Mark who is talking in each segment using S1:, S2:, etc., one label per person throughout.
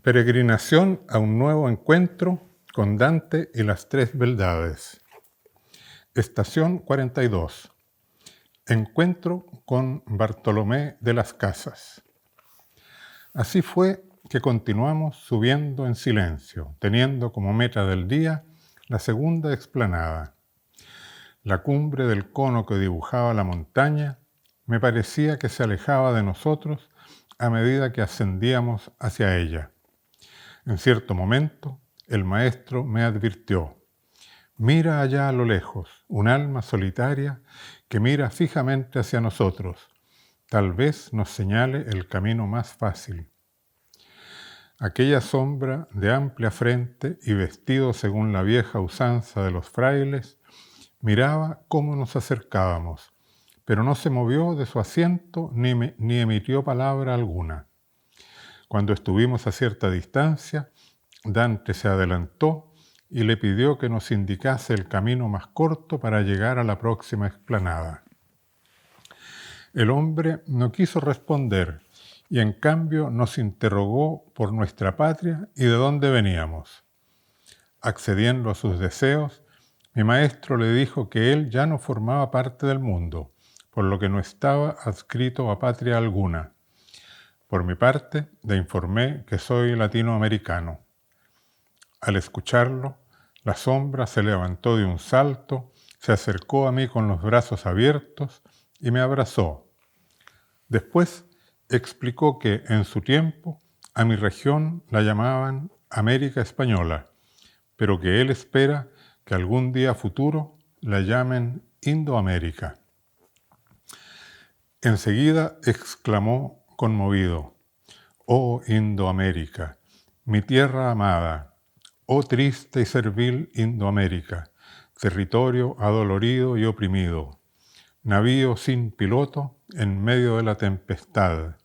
S1: Peregrinación a un nuevo encuentro con Dante y las tres beldades. Estación 42. Encuentro con Bartolomé de las Casas. Así fue que continuamos subiendo en silencio, teniendo como meta del día la segunda explanada. La cumbre del cono que dibujaba la montaña me parecía que se alejaba de nosotros a medida que ascendíamos hacia ella. En cierto momento, el maestro me advirtió: mira allá a lo lejos, un alma solitaria que mira fijamente hacia nosotros. Tal vez nos señale el camino más fácil. Aquella sombra de amplia frente y vestido según la vieja usanza de los frailes, miraba cómo nos acercábamos, pero no se movió de su asiento ni emitió palabra alguna. Cuando estuvimos a cierta distancia, Dante se adelantó y le pidió que nos indicase el camino más corto para llegar a la próxima explanada. El hombre no quiso responder y en cambio nos interrogó por nuestra patria y de dónde veníamos. Accediendo a sus deseos, mi maestro le dijo que él ya no formaba parte del mundo, por lo que no estaba adscrito a patria alguna. Por mi parte, le informé que soy latinoamericano. Al escucharlo, la sombra se levantó de un salto, se acercó a mí con los brazos abiertos y me abrazó. Después explicó que, en su tiempo, a mi región la llamaban América Española, pero que él espera que algún día futuro la llamen Indoamérica. Enseguida exclamó conmovido: «Oh Indoamérica, mi tierra amada, oh triste y servil Indoamérica, territorio adolorido y oprimido, navío sin piloto en medio de la tempestad,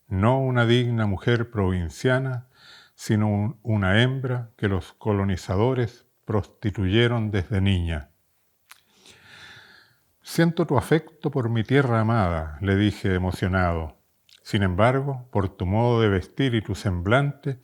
S1: no una digna mujer provinciana, sino una hembra que los colonizadores prostituyeron desde niña». «Siento tu afecto por mi tierra amada», le dije emocionado. «Sin embargo, por tu modo de vestir y tu semblante,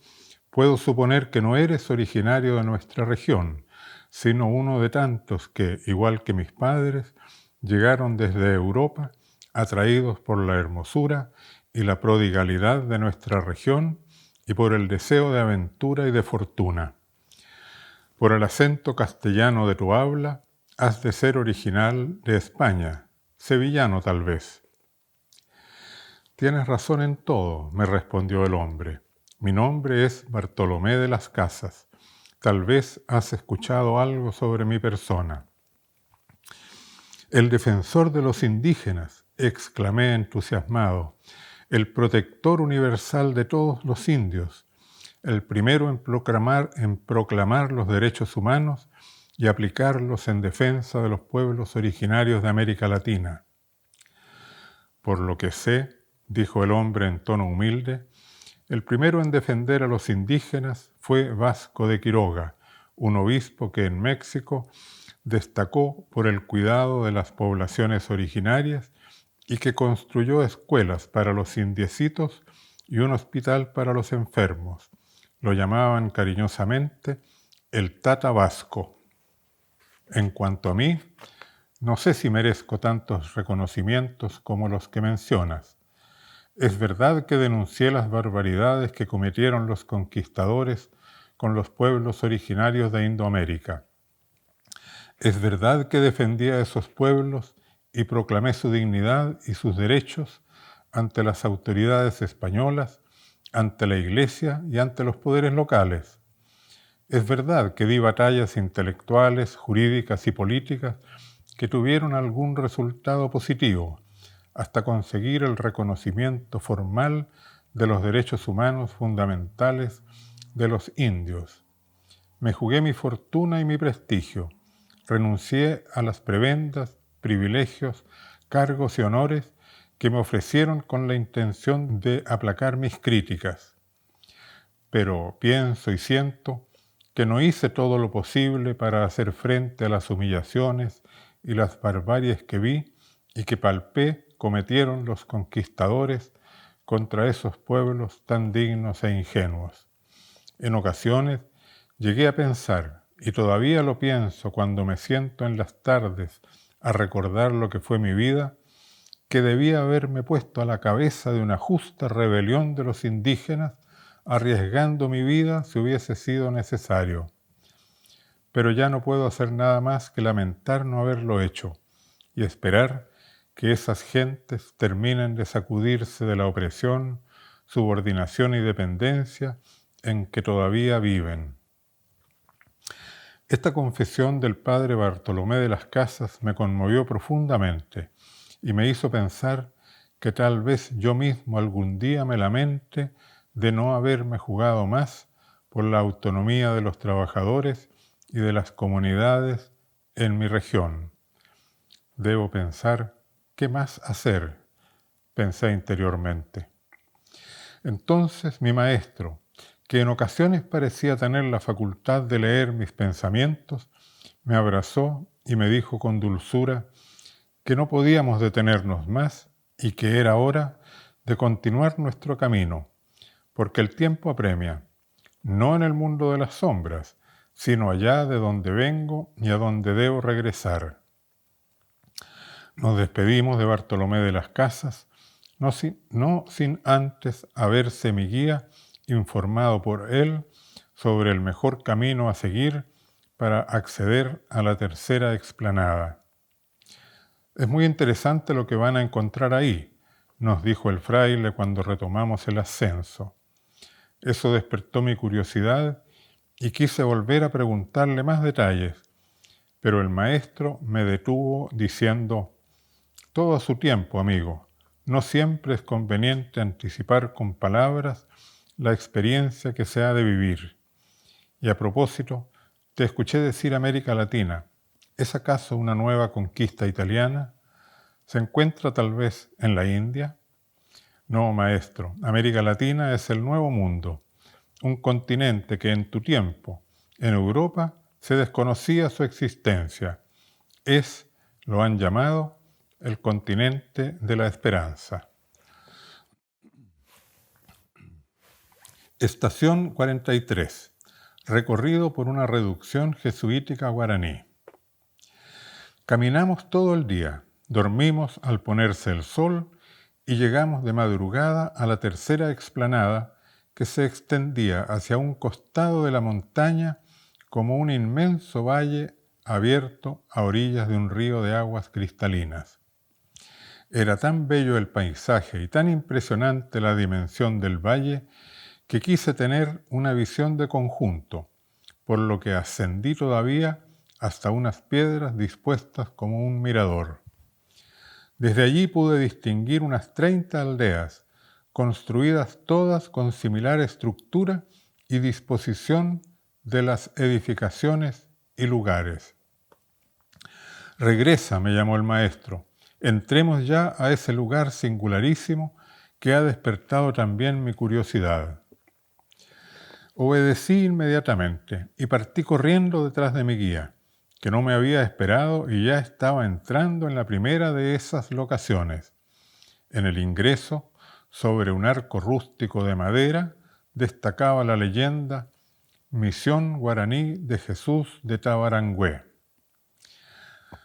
S1: puedo suponer que no eres originario de nuestra región, sino uno de tantos que, igual que mis padres, llegaron desde Europa, atraídos por la hermosura y la prodigalidad de nuestra región y por el deseo de aventura y de fortuna. Por el acento castellano de tu habla, has de ser original de España, sevillano tal vez». «Tienes razón en todo», me respondió el hombre. «Mi nombre es Bartolomé de las Casas. Tal vez has escuchado algo sobre mi persona». «El defensor de los indígenas», exclamé entusiasmado, «el protector universal de todos los indios, el primero en proclamar los derechos humanos y aplicarlos en defensa de los pueblos originarios de América Latina». «Por lo que sé», dijo el hombre en tono humilde, «el primero en defender a los indígenas fue Vasco de Quiroga, un obispo que en México destacó por el cuidado de las poblaciones originarias y que construyó escuelas para los indiecitos y un hospital para los enfermos. Lo llamaban cariñosamente el Tata Vasco. En cuanto a mí, no sé si merezco tantos reconocimientos como los que mencionas. Es verdad que denuncié las barbaridades que cometieron los conquistadores con los pueblos originarios de Indoamérica. Es verdad que defendí a esos pueblos y proclamé su dignidad y sus derechos ante las autoridades españolas, ante la Iglesia y ante los poderes locales. Es verdad que di batallas intelectuales, jurídicas y políticas que tuvieron algún resultado positivo, hasta conseguir el reconocimiento formal de los derechos humanos fundamentales de los indios. Me jugué mi fortuna y mi prestigio, renuncié a las prebendas, privilegios, cargos y honores que me ofrecieron con la intención de aplacar mis críticas. Pero pienso y siento que no hice todo lo posible para hacer frente a las humillaciones y las barbaries que vi y que palpé cometieron los conquistadores contra esos pueblos tan dignos e ingenuos. En ocasiones llegué a pensar, y todavía lo pienso cuando me siento en las tardes a recordar lo que fue mi vida, que debía haberme puesto a la cabeza de una justa rebelión de los indígenas, arriesgando mi vida si hubiese sido necesario. Pero ya no puedo hacer nada más que lamentar no haberlo hecho y esperar que esas gentes terminen de sacudirse de la opresión, subordinación y dependencia en que todavía viven. Esta confesión del padre Bartolomé de las Casas me conmovió profundamente y me hizo pensar que tal vez yo mismo algún día me lamente de no haberme jugado más por la autonomía de los trabajadores y de las comunidades en mi región. Debo pensar, ¿qué más hacer?, pensé interiormente. Entonces mi maestro, que en ocasiones parecía tener la facultad de leer mis pensamientos, me abrazó y me dijo con dulzura que no podíamos detenernos más y que era hora de continuar nuestro camino, porque el tiempo apremia, no en el mundo de las sombras, sino allá de donde vengo y a donde debo regresar. Nos despedimos de Bartolomé de las Casas, no sin antes haberse mi guía informado por él sobre el mejor camino a seguir para acceder a la tercera explanada. Es muy interesante lo que van a encontrar ahí, nos dijo el fraile cuando retomamos el ascenso. Eso despertó mi curiosidad y quise volver a preguntarle más detalles, pero el maestro me detuvo diciendo: todo a su tiempo, amigo. No siempre es conveniente anticipar con palabras la experiencia que se ha de vivir. Y a propósito, te escuché decir América Latina. ¿Es acaso una nueva conquista italiana? ¿Se encuentra tal vez en la India? No, maestro. América Latina es el Nuevo Mundo, un continente que en tu tiempo, en Europa, se desconocía su existencia. Lo han llamado, el continente de la esperanza. Estación 43. Recorrido por una reducción jesuítica guaraní. Caminamos todo el día, dormimos al ponerse el sol y llegamos de madrugada a la tercera explanada que se extendía hacia un costado de la montaña como un inmenso valle abierto a orillas de un río de aguas cristalinas. Era tan bello el paisaje y tan impresionante la dimensión del valle que quise tener una visión de conjunto, por lo que ascendí todavía hasta unas piedras dispuestas como un mirador. Desde allí pude distinguir unas 30 aldeas, construidas todas con similar estructura y disposición de las edificaciones y lugares. Regresa, me llamó el maestro. Entremos ya a ese lugar singularísimo que ha despertado también mi curiosidad. Obedecí inmediatamente y partí corriendo detrás de mi guía, que no me había esperado y ya estaba entrando en la primera de esas locaciones. En el ingreso, sobre un arco rústico de madera, destacaba la leyenda Misión Guaraní de Jesús de Tabarangüé.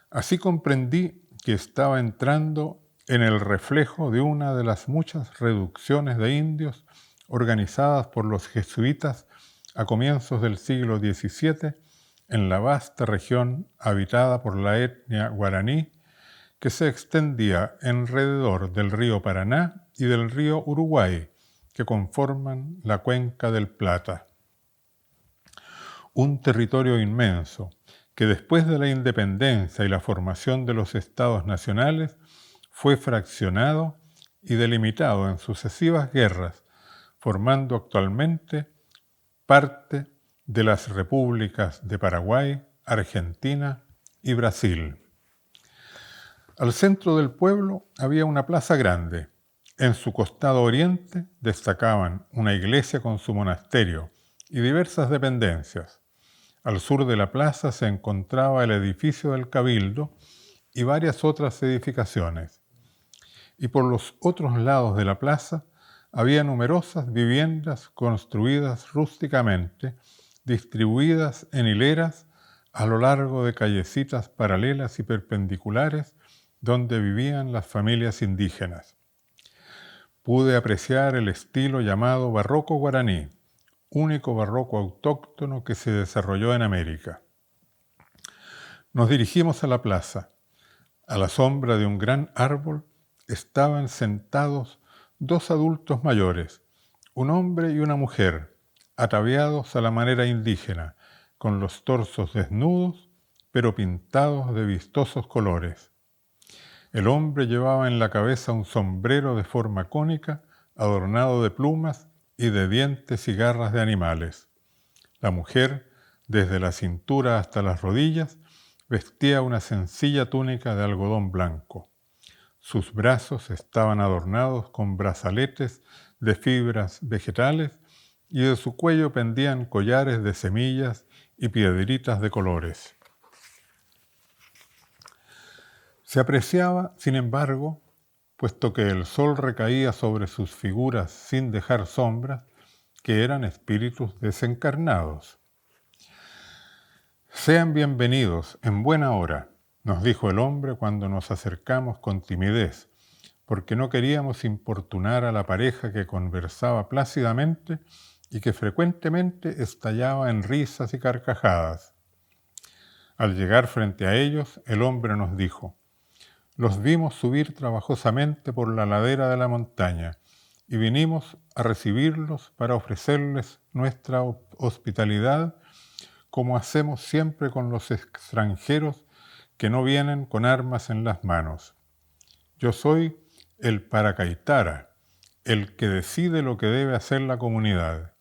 S1: Así comprendí que estaba entrando en el reflejo de una de las muchas reducciones de indios organizadas por los jesuitas a comienzos del siglo XVII en la vasta región habitada por la etnia guaraní que se extendía alrededor del río Paraná y del río Uruguay, que conforman la cuenca del Plata. Un territorio inmenso que después de la independencia y la formación de los estados nacionales fue fraccionado y delimitado en sucesivas guerras, formando actualmente parte de las repúblicas de Paraguay, Argentina y Brasil. Al centro del pueblo había una plaza grande. En su costado oriente destacaban una iglesia con su monasterio y diversas dependencias. Al sur de la plaza se encontraba el edificio del Cabildo y varias otras edificaciones. Y por los otros lados de la plaza había numerosas viviendas construidas rústicamente, distribuidas en hileras a lo largo de callecitas paralelas y perpendiculares donde vivían las familias indígenas. Pude apreciar el estilo llamado barroco guaraní, único barroco autóctono que se desarrolló en América. Nos dirigimos a la plaza. A la sombra de un gran árbol estaban sentados dos adultos mayores, un hombre y una mujer, ataviados a la manera indígena, con los torsos desnudos, pero pintados de vistosos colores. El hombre llevaba en la cabeza un sombrero de forma cónica, adornado de plumas y de dientes y garras de animales. La mujer, desde la cintura hasta las rodillas, vestía una sencilla túnica de algodón blanco. Sus brazos estaban adornados con brazaletes de fibras vegetales y de su cuello pendían collares de semillas y piedritas de colores. Se apreciaba, sin embargo, puesto que el sol recaía sobre sus figuras sin dejar sombras, que eran espíritus desencarnados. «Sean bienvenidos en buena hora», nos dijo el hombre cuando nos acercamos con timidez, porque no queríamos importunar a la pareja que conversaba plácidamente y que frecuentemente estallaba en risas y carcajadas. Al llegar frente a ellos, el hombre nos dijo: «Los vimos subir trabajosamente por la ladera de la montaña y vinimos a recibirlos para ofrecerles nuestra hospitalidad, como hacemos siempre con los extranjeros que no vienen con armas en las manos. Yo soy el Paracaitara, el que decide lo que debe hacer la comunidad.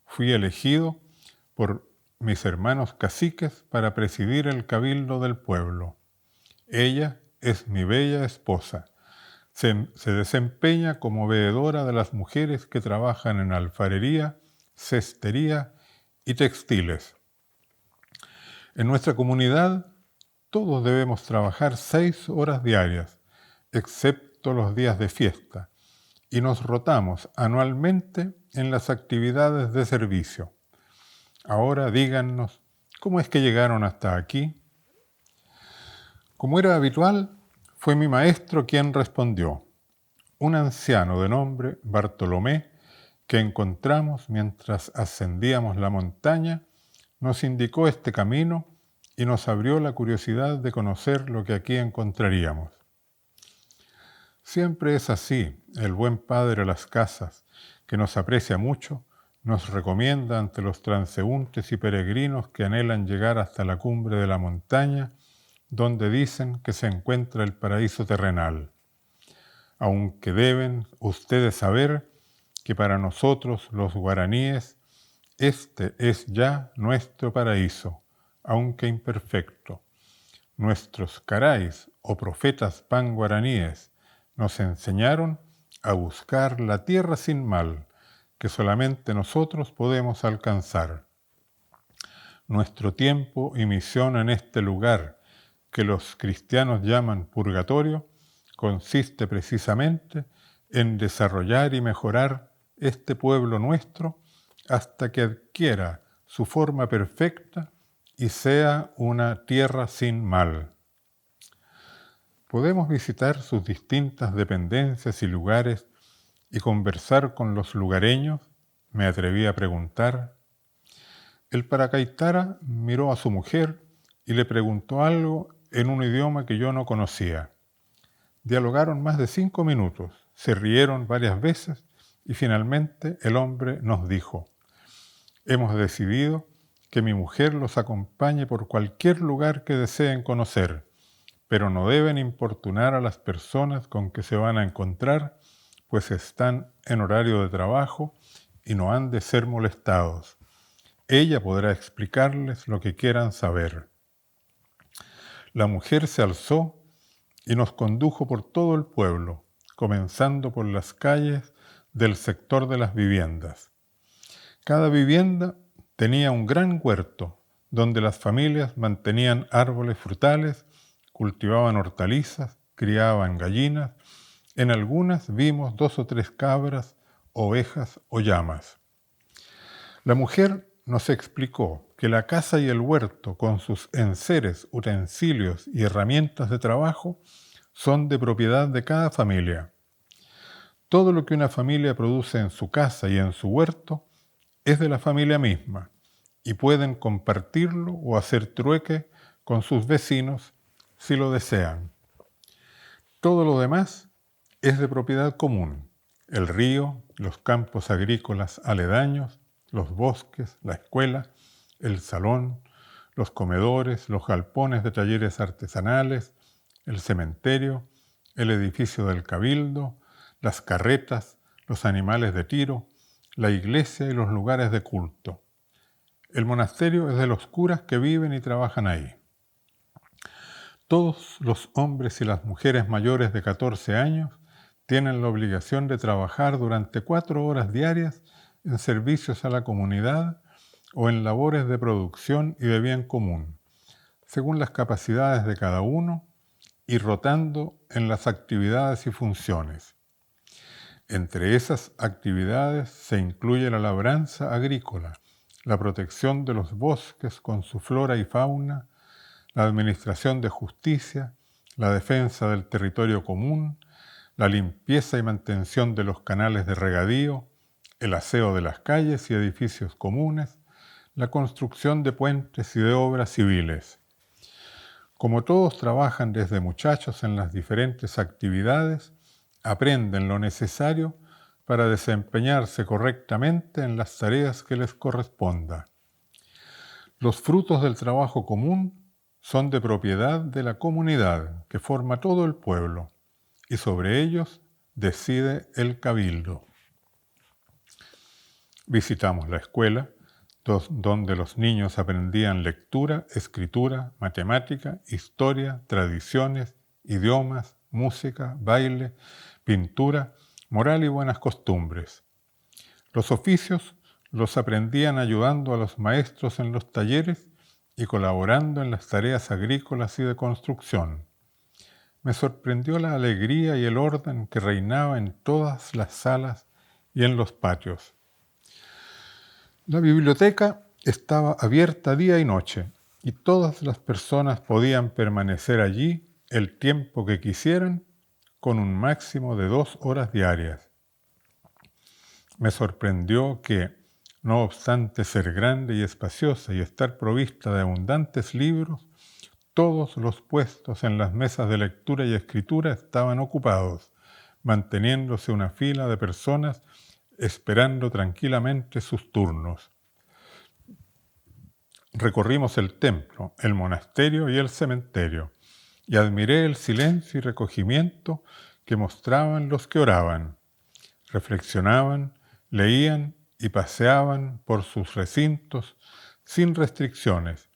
S1: Fui elegido por mis hermanos caciques para presidir el cabildo del pueblo. Ella es mi bella esposa. Se desempeña como veedora de las mujeres que trabajan en alfarería, cestería y textiles. En nuestra comunidad todos debemos trabajar 6 horas diarias, excepto los días de fiesta, y nos rotamos anualmente en las actividades de servicio. Ahora díganos, ¿cómo es que llegaron hasta aquí?». Como era habitual, fue mi maestro quien respondió, un anciano de nombre Bartolomé, que encontramos mientras ascendíamos la montaña, nos indicó este camino y nos abrió la curiosidad de conocer lo que aquí encontraríamos. Siempre es así, el buen padre Las Casas, que nos aprecia mucho, nos recomienda ante los transeúntes y peregrinos que anhelan llegar hasta la cumbre de la montaña, donde dicen que se encuentra el paraíso terrenal. Aunque deben ustedes saber que para nosotros los guaraníes, este es ya nuestro paraíso, aunque imperfecto. Nuestros caráis o profetas pan-guaraníes nos enseñaron a buscar la tierra sin mal, que solamente nosotros podemos alcanzar. Nuestro tiempo y misión en este lugar, que los cristianos llaman purgatorio, consiste precisamente en desarrollar y mejorar este pueblo nuestro hasta que adquiera su forma perfecta y sea una tierra sin mal. Podemos visitar sus distintas dependencias y lugares y conversar con los lugareños, me atreví a preguntar. El Paracaitara miró a su mujer y le preguntó algo en un idioma que yo no conocía. Dialogaron más de 5 minutos, se rieron varias veces y finalmente el hombre nos dijo: «Hemos decidido que mi mujer los acompañe por cualquier lugar que deseen conocer, pero no deben importunar a las personas con que se van a encontrar, pues están en horario de trabajo y no han de ser molestados. Ella podrá explicarles lo que quieran saber». La mujer se alzó y nos condujo por todo el pueblo, comenzando por las calles del sector de las viviendas. Cada vivienda tenía un gran huerto, donde las familias mantenían árboles frutales, cultivaban hortalizas, criaban gallinas. En algunas vimos 2 o 3 cabras ovejas o llamas. La mujer nos explicó que la casa y el huerto, con sus enseres, utensilios y herramientas de trabajo, son de propiedad de cada familia. Todo lo que una familia produce en su casa y en su huerto es de la familia misma y pueden compartirlo o hacer trueque con sus vecinos si lo desean. Todo lo demás es de propiedad común: el río, los campos agrícolas aledaños, los bosques, la escuela, el salón, los comedores, los galpones de talleres artesanales, el cementerio, el edificio del cabildo, las carretas, los animales de tiro, la iglesia y los lugares de culto. El monasterio es de los curas que viven y trabajan ahí. Todos los hombres y las mujeres mayores de 14 años tienen la obligación de trabajar durante 4 horas diarias en servicios a la comunidad o en labores de producción y de bien común, según las capacidades de cada uno y rotando en las actividades y funciones. Entre esas actividades se incluye la labranza agrícola, la protección de los bosques con su flora y fauna, la administración de justicia, la defensa del territorio común, la limpieza y mantención de los canales de regadío, el aseo de las calles y edificios comunes, la construcción de puentes y de obras civiles. Como todos trabajan desde muchachos en las diferentes actividades, aprenden lo necesario para desempeñarse correctamente en las tareas que les corresponda. Los frutos del trabajo común son de propiedad de la comunidad que forma todo el pueblo, y sobre ellos decide el cabildo. Visitamos la escuela, donde los niños aprendían lectura, escritura, matemática, historia, tradiciones, idiomas, música, baile, pintura, moral y buenas costumbres. Los oficios los aprendían ayudando a los maestros en los talleres y colaborando en las tareas agrícolas y de construcción. Me sorprendió la alegría y el orden que reinaba en todas las salas y en los patios. La biblioteca estaba abierta día y noche, y todas las personas podían permanecer allí el tiempo que quisieran, con un máximo de 2 horas diarias. Me sorprendió que, no obstante ser grande y espaciosa y estar provista de abundantes libros, todos los puestos en las mesas de lectura y escritura estaban ocupados, manteniéndose una fila de personas esperando tranquilamente sus turnos. Recorrimos el templo, el monasterio y el cementerio, y admiré el silencio y recogimiento que mostraban los que oraban, reflexionaban, leían y paseaban por sus recintos sin restricciones,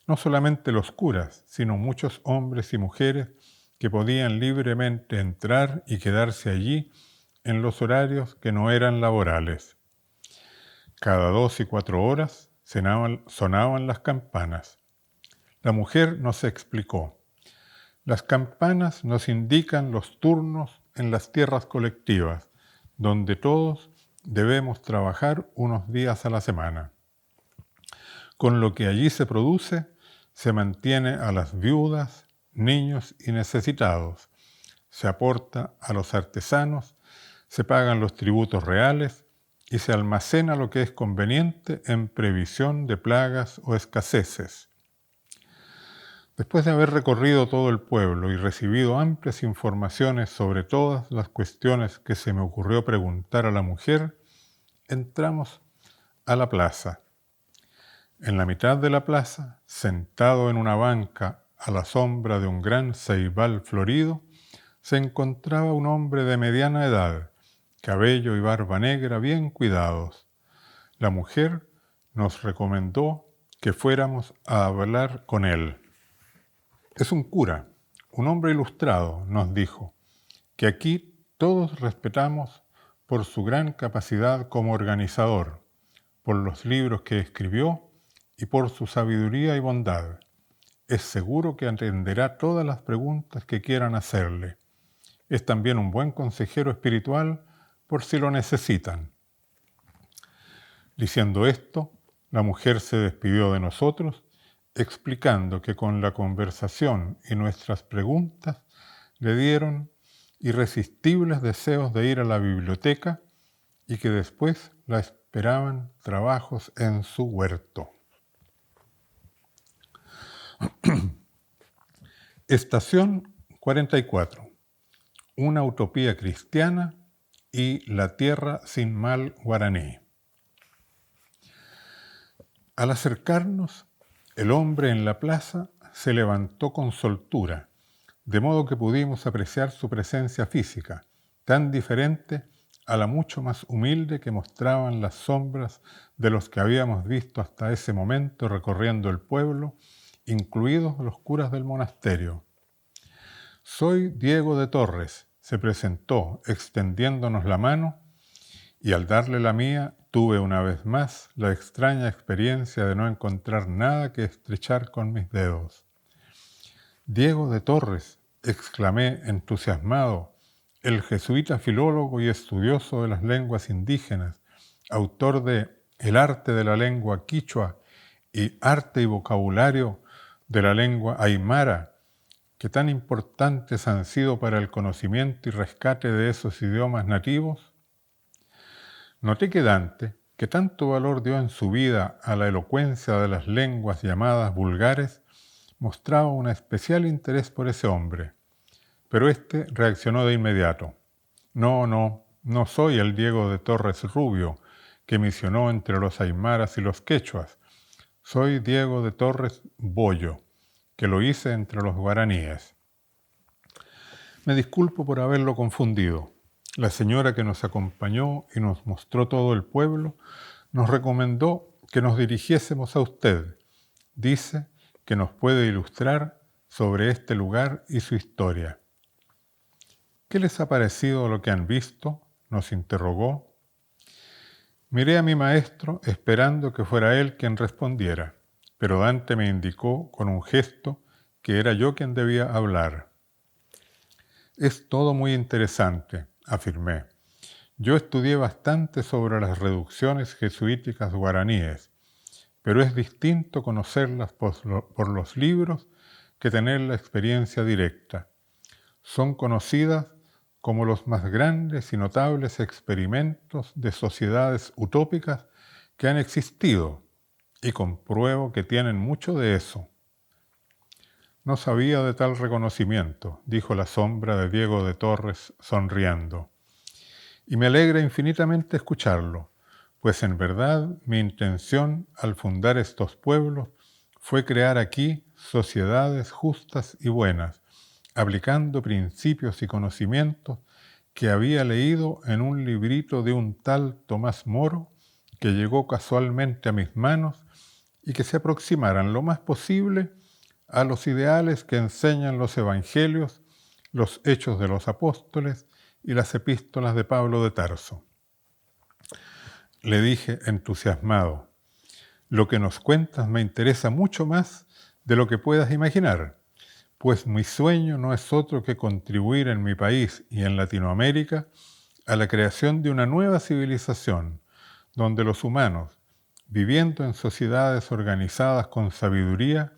S1: no solamente los curas, sino muchos hombres y mujeres que podían libremente entrar y quedarse allí en los horarios que no eran laborales. Cada 2 y 4 horas sonaban las campanas. La mujer nos explicó: las campanas nos indican los turnos en las tierras colectivas, donde todos debemos trabajar unos días a la semana. Con lo que allí se produce, se mantiene a las viudas, niños y necesitados, se aporta a los artesanos, se pagan los tributos reales y se almacena lo que es conveniente en previsión de plagas o escaseces. Después de haber recorrido todo el pueblo y recibido amplias informaciones sobre todas las cuestiones que se me ocurrió preguntar a la mujer, entramos a la plaza. En la mitad de la plaza, sentado en una banca a la sombra de un gran ceibal florido, se encontraba un hombre de mediana edad, cabello y barba negra bien cuidados. La mujer nos recomendó que fuéramos a hablar con él. Es un cura, un hombre ilustrado, nos dijo, que aquí todos respetamos por su gran capacidad como organizador, por los libros que escribió y por su sabiduría y bondad. Es seguro que atenderá todas las preguntas que quieran hacerle. Es también un buen consejero espiritual por si lo necesitan. Diciendo esto, la mujer se despidió de nosotros, explicando que con la conversación y nuestras preguntas le dieron irresistibles deseos de ir a la biblioteca y que después la esperaban trabajos en su huerto. Estación 44. Una utopía cristiana y la tierra sin mal guaraní. Al acercarnos, el hombre en la plaza se levantó con soltura, de modo que pudimos apreciar su presencia física, tan diferente a la mucho más humilde que mostraban las sombras de los que habíamos visto hasta ese momento recorriendo el pueblo, incluidos los curas del monasterio. Soy Diego de Torres, se presentó extendiéndonos la mano, y al darle la mía tuve una vez más la extraña experiencia de no encontrar nada que estrechar con mis dedos. Diego de Torres, exclamé entusiasmado, el jesuita filólogo y estudioso de las lenguas indígenas, autor de El arte de la lengua quichua y Arte y vocabulario de la lengua aymara, que tan importantes han sido para el conocimiento y rescate de esos idiomas nativos. Noté que Dante, que tanto valor dio en su vida a la elocuencia de las lenguas llamadas vulgares, mostraba un especial interés por ese hombre. Pero éste reaccionó de inmediato. No soy el Diego de Torres Rubio, que misionó entre los aymaras y los quechuas. Soy Diego de Torres Bollo, que lo hice entre los guaraníes. Me disculpo por haberlo confundido. La señora que nos acompañó y nos mostró todo el pueblo nos recomendó que nos dirigiésemos a usted. Dice que nos puede ilustrar sobre este lugar y su historia. ¿Qué les ha parecido lo que han visto?, nos interrogó. Miré a mi maestro esperando que fuera él quien respondiera, pero Dante me indicó con un gesto que era yo quien debía hablar. Es todo muy interesante, afirmé. Yo estudié bastante sobre las reducciones jesuíticas guaraníes, pero es distinto conocerlas por los libros que tener la experiencia directa. Son conocidas como los más grandes y notables experimentos de sociedades utópicas que han existido, y compruebo que tienen mucho de eso. No sabía de tal reconocimiento, dijo la sombra de Diego de Torres sonriendo. Y me alegra infinitamente escucharlo, pues en verdad mi intención al fundar estos pueblos fue crear aquí sociedades justas y buenas, aplicando principios y conocimientos que había leído en un librito de un tal Tomás Moro que llegó casualmente a mis manos y que se aproximaran lo más posible a los ideales que enseñan los evangelios, los hechos de los apóstoles y las epístolas de Pablo de Tarso. Le dije entusiasmado, lo que nos cuentas me interesa mucho más de lo que puedas imaginar, pues mi sueño no es otro que contribuir en mi país y en Latinoamérica a la creación de una nueva civilización, donde los humanos, viviendo en sociedades organizadas con sabiduría,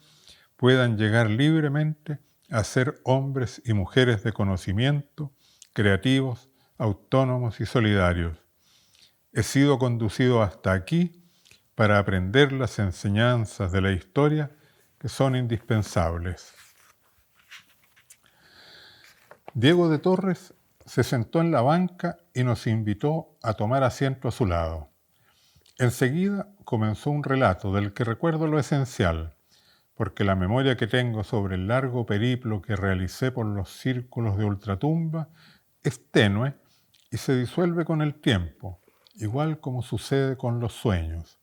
S1: puedan llegar libremente a ser hombres y mujeres de conocimiento, creativos, autónomos y solidarios. He sido conducido hasta aquí para aprender las enseñanzas de la historia que son indispensables. Diego de Torres se sentó en la banca y nos invitó a tomar asiento a su lado. Enseguida comenzó un relato del que recuerdo lo esencial, porque la memoria que tengo sobre el largo periplo que realicé por los círculos de ultratumba es tenue y se disuelve con el tiempo, igual como sucede con los sueños.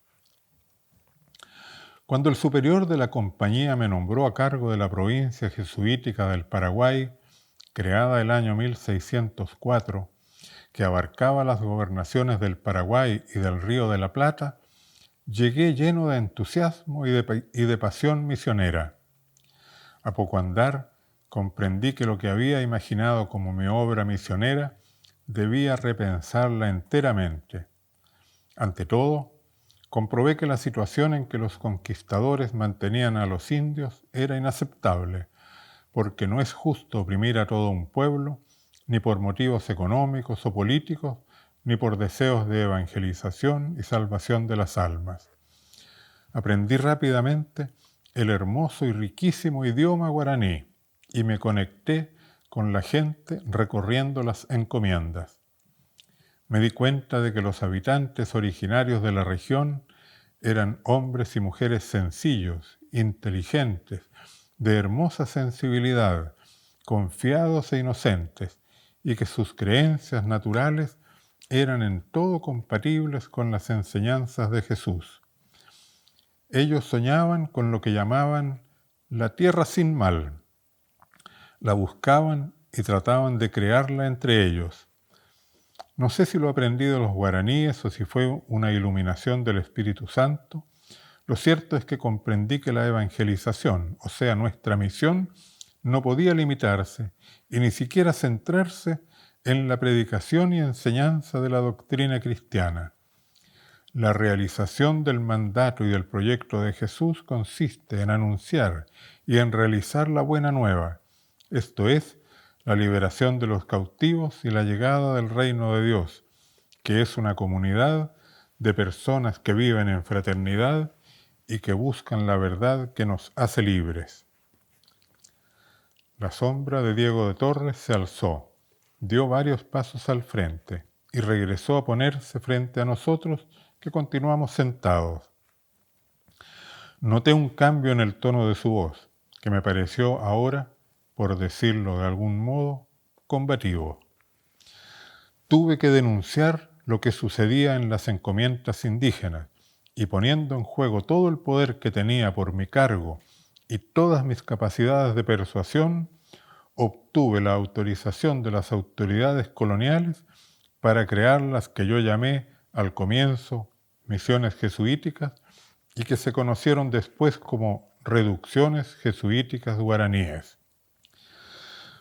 S1: Cuando el superior de la compañía me nombró a cargo de la provincia jesuítica del Paraguay, creada el año 1604, que abarcaba las gobernaciones del Paraguay y del Río de la Plata, llegué lleno de entusiasmo y de pasión misionera. A poco andar, comprendí que lo que había imaginado como mi obra misionera debía repensarla enteramente. Ante todo, comprobé que la situación en que los conquistadores mantenían a los indios era inaceptable, porque no es justo oprimir a todo un pueblo, ni por motivos económicos o políticos, ni por deseos de evangelización y salvación de las almas. Aprendí rápidamente el hermoso y riquísimo idioma guaraní y me conecté con la gente recorriendo las encomiendas. Me di cuenta de que los habitantes originarios de la región eran hombres y mujeres sencillos, inteligentes, de hermosa sensibilidad, confiados e inocentes, y que sus creencias naturales eran en todo compatibles con las enseñanzas de Jesús. Ellos soñaban con lo que llamaban la tierra sin mal. La buscaban y trataban de crearla entre ellos. No sé si lo aprendí de los guaraníes o si fue una iluminación del Espíritu Santo. Lo cierto es que comprendí que la evangelización, o sea, nuestra misión, no podía limitarse y ni siquiera centrarse en la predicación y enseñanza de la doctrina cristiana. La realización del mandato y del proyecto de Jesús consiste en anunciar y en realizar la buena nueva, esto es, la liberación de los cautivos y la llegada del reino de Dios, que es una comunidad de personas que viven en fraternidad y que buscan la verdad que nos hace libres. La sombra de Diego de Torres se alzó, dio varios pasos al frente y regresó a ponerse frente a nosotros que continuamos sentados. Noté un cambio en el tono de su voz, que me pareció ahora, por decirlo de algún modo, combativo. Tuve que denunciar lo que sucedía en las encomiendas indígenas, y poniendo en juego todo el poder que tenía por mi cargo y todas mis capacidades de persuasión, obtuve la autorización de las autoridades coloniales para crear las que yo llamé al comienzo misiones jesuíticas y que se conocieron después como reducciones jesuíticas guaraníes.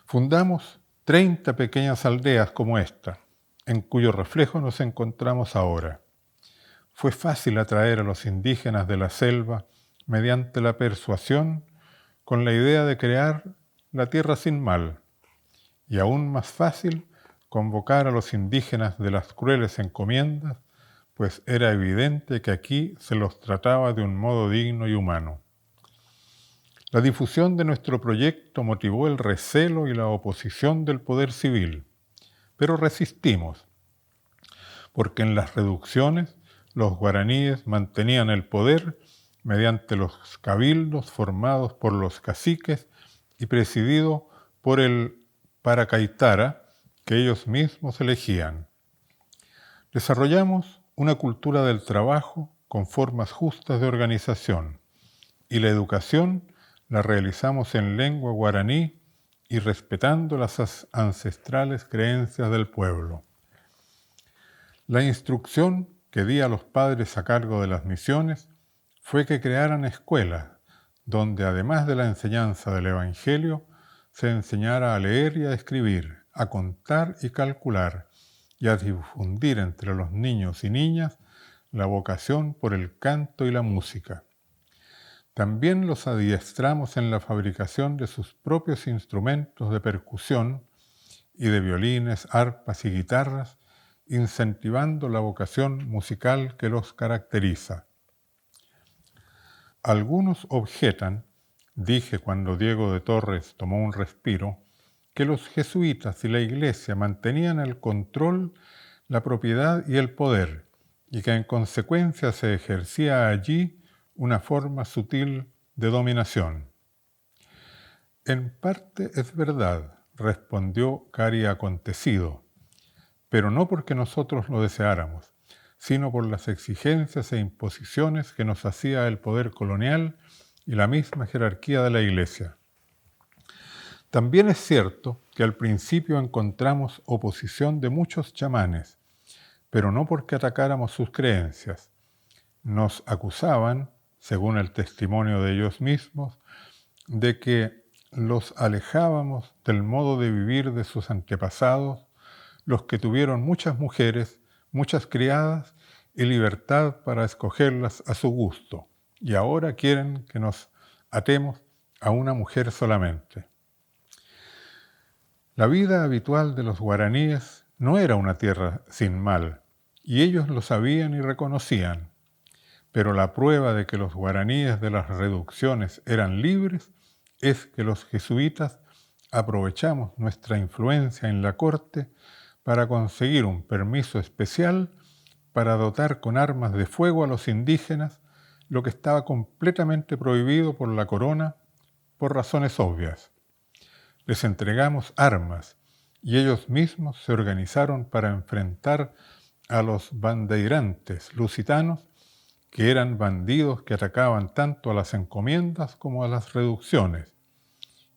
S1: Fundamos 30 pequeñas aldeas como esta, en cuyo reflejo nos encontramos ahora. Fue fácil atraer a los indígenas de la selva mediante la persuasión con la idea de crear la tierra sin mal, y aún más fácil convocar a los indígenas de las crueles encomiendas, pues era evidente que aquí se los trataba de un modo digno y humano. La difusión de nuestro proyecto motivó el recelo y la oposición del poder civil, pero resistimos, porque en las reducciones los guaraníes mantenían el poder mediante los cabildos formados por los caciques y presidido por el Paracaitara que ellos mismos elegían. Desarrollamos una cultura del trabajo con formas justas de organización y la educación la realizamos en lengua guaraní y respetando las ancestrales creencias del pueblo. La instrucción que di a los padres a cargo de las misiones fue que crearan escuelas donde además de la enseñanza del Evangelio se enseñara a leer y a escribir, a contar y calcular y a difundir entre los niños y niñas la vocación por el canto y la música. También los adiestramos en la fabricación de sus propios instrumentos de percusión y de violines, arpas y guitarras, incentivando la vocación musical que los caracteriza. Algunos objetan, dije cuando Diego de Torres tomó un respiro, que los jesuitas y la Iglesia mantenían el control, la propiedad y el poder, y que en consecuencia se ejercía allí una forma sutil de dominación. En parte es verdad, respondió Cari Acontecido, pero no porque nosotros lo deseáramos, sino por las exigencias e imposiciones que nos hacía el poder colonial y la misma jerarquía de la Iglesia. También es cierto que al principio encontramos oposición de muchos chamanes, pero no porque atacáramos sus creencias. Nos acusaban, según el testimonio de ellos mismos, de que los alejábamos del modo de vivir de sus antepasados, los que tuvieron muchas mujeres, muchas criadas y libertad para escogerlas a su gusto, y ahora quieren que nos atemos a una mujer solamente. La vida habitual de los guaraníes no era una tierra sin mal, y ellos lo sabían y reconocían, pero la prueba de que los guaraníes de las reducciones eran libres es que los jesuitas aprovechamos nuestra influencia en la corte para conseguir un permiso especial para dotar con armas de fuego a los indígenas, lo que estaba completamente prohibido por la corona por razones obvias. Les entregamos armas y ellos mismos se organizaron para enfrentar a los bandeirantes lusitanos, que eran bandidos que atacaban tanto a las encomiendas como a las reducciones,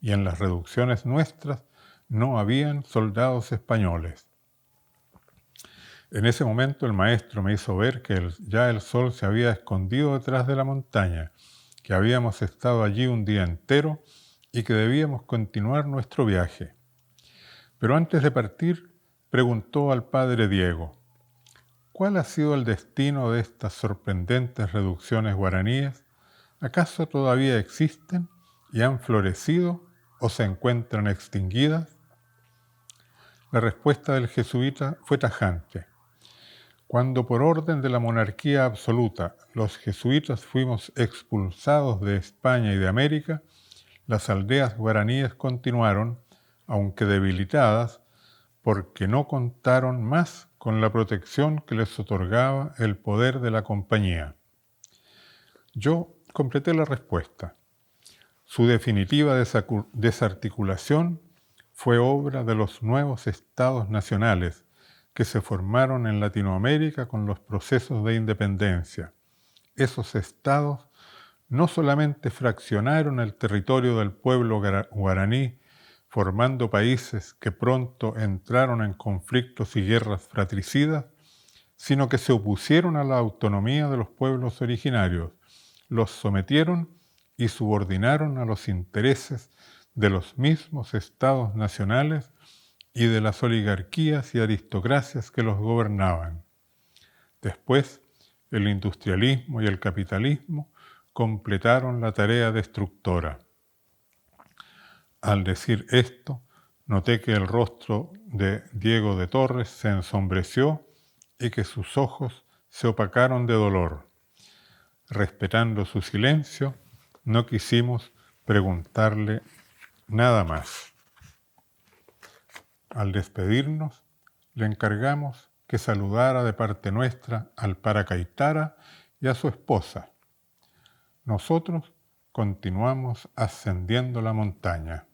S1: y en las reducciones nuestras no habían soldados españoles. En ese momento el maestro me hizo ver que ya el sol se había escondido detrás de la montaña, que habíamos estado allí un día entero y que debíamos continuar nuestro viaje. Pero antes de partir, preguntó al padre Diego: ¿cuál ha sido el destino de estas sorprendentes reducciones guaraníes? ¿Acaso todavía existen y han florecido o se encuentran extinguidas? La respuesta del jesuita fue tajante. Cuando por orden de la monarquía absoluta los jesuitas fuimos expulsados de España y de América, las aldeas guaraníes continuaron, aunque debilitadas, porque no contaron más con la protección que les otorgaba el poder de la compañía. Yo completé la respuesta. Su definitiva desarticulación fue obra de los nuevos estados nacionales que se formaron en Latinoamérica con los procesos de independencia. Esos estados no solamente fraccionaron el territorio del pueblo guaraní, formando países que pronto entraron en conflictos y guerras fratricidas, sino que se opusieron a la autonomía de los pueblos originarios, los sometieron y subordinaron a los intereses de los mismos estados nacionales y de las oligarquías y aristocracias que los gobernaban. Después, el industrialismo y el capitalismo completaron la tarea destructora. Al decir esto, noté que el rostro de Diego de Torres se ensombreció y que sus ojos se opacaron de dolor. Respetando su silencio, no quisimos preguntarle nada más. Al despedirnos, le encargamos que saludara de parte nuestra al Paracaitara y a su esposa. Nosotros continuamos ascendiendo la montaña.